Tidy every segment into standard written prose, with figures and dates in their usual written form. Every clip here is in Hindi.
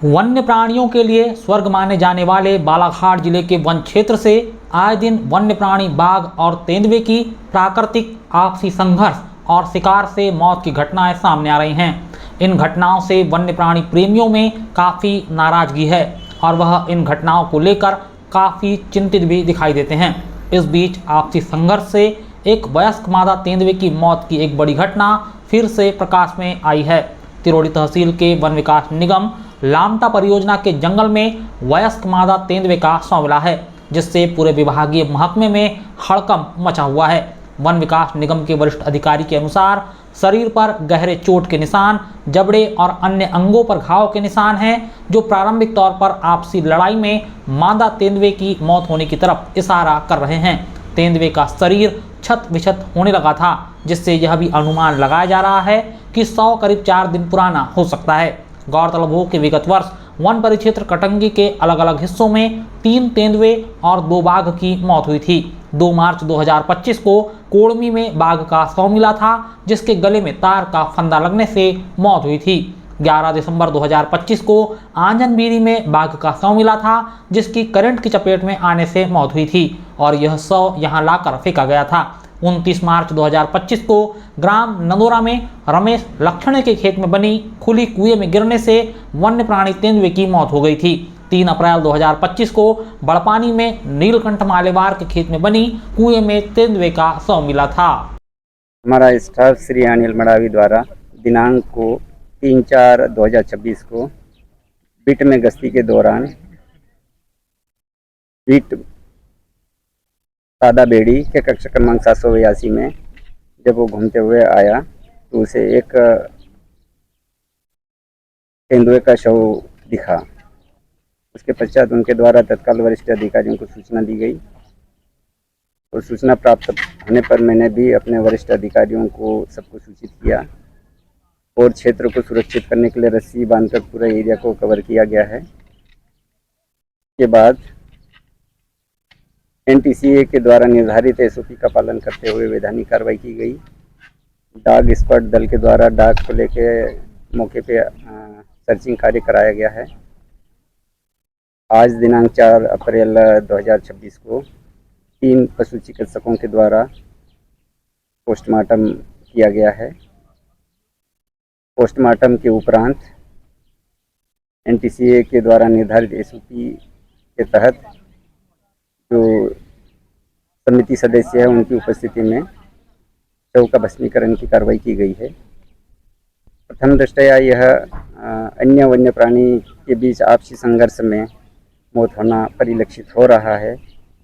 वन्य प्राणियों के लिए स्वर्ग माने जाने वाले बालाघाट जिले के वन क्षेत्र से आए दिन वन्य प्राणी बाघ और तेंदुए की प्राकृतिक आपसी संघर्ष और शिकार से मौत की घटनाएं सामने आ रही हैं। इन घटनाओं से वन्य प्राणी प्रेमियों में काफ़ी नाराजगी है और वह इन घटनाओं को लेकर काफ़ी चिंतित भी दिखाई देते हैं। इस बीच आपसी संघर्ष से एक वयस्क मादा तेंदुए की मौत की एक बड़ी घटना फिर से प्रकाश में आई है। तिरोड़ी तहसील के वन विकास निगम लामटा परियोजना के जंगल में वयस्क मादा तेंदुए का शव मिला है, जिससे पूरे विभागीय महकमे में हड़कंप मचा हुआ है। वन विकास निगम के वरिष्ठ अधिकारी के अनुसार शरीर पर गहरे चोट के निशान, जबड़े और अन्य अंगों पर घाव के निशान हैं, जो प्रारंभिक तौर पर आपसी लड़ाई में मादा तेंदुए की मौत होने की तरफ इशारा कर रहे हैं। तेंदुए का शरीर छत विछत होने लगा था, जिससे यह भी अनुमान लगाया जा रहा है कि शव करीब 4 दिन पुराना हो सकता है। गौरतलब हो कि विगत वर्ष वन परिक्षेत्र कटंगी के अलग अलग हिस्सों में 3 तेंदुए और 2 बाघ की मौत हुई थी। 2 मार्च 2025 को कोड़मी में बाघ का शव मिला था, जिसके गले में तार का फंदा लगने से मौत हुई थी। 11 दिसंबर 2025 को आंजनबीरी में बाघ का शव मिला था, जिसकी करंट की चपेट में आने से मौत हुई थी और यह शव यहां लाकर फेंका गया था। 29 मार्च 2025 को ग्राम नंदोरा में रमेश लक्षणे के खेत में बनी खुली कुएं में गिरने से वन्य प्राणी तेंदुए की मौत हो गई थी। 3 अप्रैल 2025 को बड़पानी में नीलकंठ मालेवार के खेत में बनी कुएं में तेंदुए का शव मिला था। हमारा स्टाफ श्री अनिल मडावी द्वारा दिनांक को 3/4/2026 को बीट में गश्ती के दौरान बीट सादा बेड़ी के कक्ष क्रमांक 782 में जब वो घूमते हुए आया तो उसे एक तेंदुए का शव दिखा। उसके पश्चात उनके द्वारा तत्काल वरिष्ठ अधिकारियों को सूचना दी गई और सूचना प्राप्त होने पर मैंने भी अपने वरिष्ठ अधिकारियों को सबको सूचित किया और क्षेत्र को सुरक्षित करने के लिए रस्सी बांधकर पूरे एरिया को कवर किया गया है। के बाद NTCA के द्वारा निर्धारित SOP का पालन करते हुए वैधानिक कार्रवाई की गई। डॉग स्क्वाड दल के द्वारा डॉग को लेके मौके पे सर्चिंग कार्य कराया गया है। आज दिनांक 4 अप्रैल 2026 को 3 पशु चिकित्सकों के द्वारा पोस्टमार्टम किया गया है। पोस्टमार्टम के उपरांत NTCA के द्वारा निर्धारित SOP के तहत जो समिति सदस्य है उनकी उपस्थिति में शव का भस्मीकरण की कार्रवाई की गई है। प्रथम दृष्टया यह अन्य वन्य प्राणी के बीच आपसी संघर्ष में मौत होना परिलक्षित हो रहा है,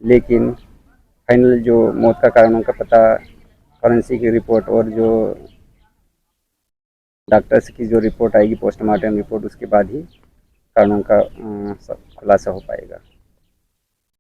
लेकिन फाइनल जो मौत का कारणों का पता फॉरेंसिक रिपोर्ट और जो डॉक्टर्स की जो रिपोर्ट आएगी पोस्टमार्टम रिपोर्ट, उसके बाद ही कारणों का खुलासा हो पाएगा।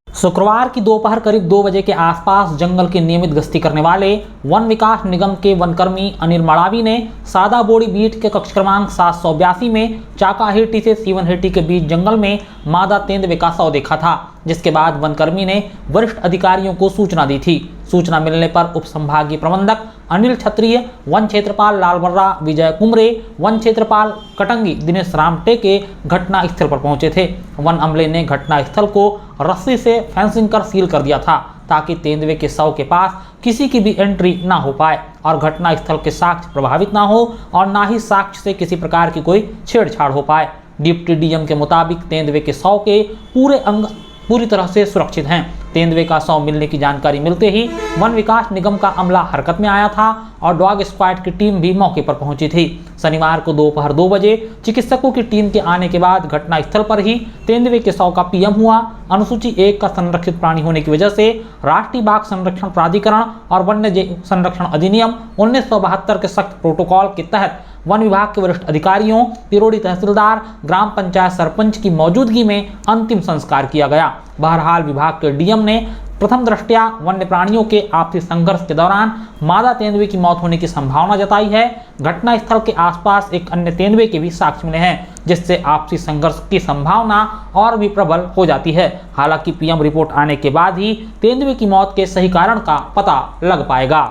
शुक्रवार की दोपहर करीब 2 बजे के आसपास जंगल की नियमित गश्ती करने वाले वन विकास निगम के वनकर्मी अनिल मडावी ने सादा बोड़ी बीट के कक्ष क्रमांक 782 में चाकाहेटी से सीवनहेटी के बीच जंगल में मादा तेंदुए का शव देखा था, जिसके बाद वनकर्मी ने वरिष्ठ अधिकारियों को सूचना दी थी। सूचना मिलने पर उप संभागीय प्रबंधक अनिल क्षत्रिय, वन क्षेत्रपाल लालबर्रा विजय कुमरे, वन क्षेत्रपाल कटंगी दिनेश राम टेके घटना स्थल पर पहुंचे थे। वन अमले ने घटना स्थल को रस्सी से फेंसिंग कर सील कर दिया था, ताकि तेंदुए के शव के पास किसी की भी एंट्री ना हो पाए और घटना स्थल के साक्ष्य प्रभावित ना हो और ना ही साक्ष्य से किसी प्रकार की कोई छेड़छाड़ हो पाए। डिप्टी डीएम के मुताबिक तेंदुए के शव के पूरे अंग पूरी तरह से सुरक्षित हैं। तेंदुए का शव मिलने की जानकारी मिलते ही वन विकास निगम का अमला हरकत में आया था और डॉग स्क्वाड की टीम भी मौके पर पहुंची थी। शनिवार को दोपहर 2 बजे चिकित्सकों की टीम के आने के बाद घटना स्थल पर ही तेंदुए के शव का पीएम हुआ। अनुसूची 1 का संरक्षित प्राणी होने की वजह से राष्ट्रीय बाघ संरक्षण प्राधिकरण और वन्य जीव संरक्षण अधिनियम 1972 के सख्त प्रोटोकॉल के तहत वन विभाग के वरिष्ठ अधिकारियों, तिरोड़ी तहसीलदार, ग्राम पंचायत सरपंच की मौजूदगी में अंतिम संस्कार किया गया। बहरहाल विभाग के डीएम ने प्रथम दृष्टया वन्य प्राणियों के आपसी संघर्ष के दौरान मादा तेंदुए की मौत होने की संभावना जताई है। घटना स्थल के आसपास एक अन्य तेंदुए के भी साक्ष्य मिले हैं, जिससे आपसी संघर्ष की संभावना और भी प्रबल हो जाती है। हालांकि पीएम रिपोर्ट आने के बाद ही तेंदुए की मौत के सही कारण का पता लग पाएगा।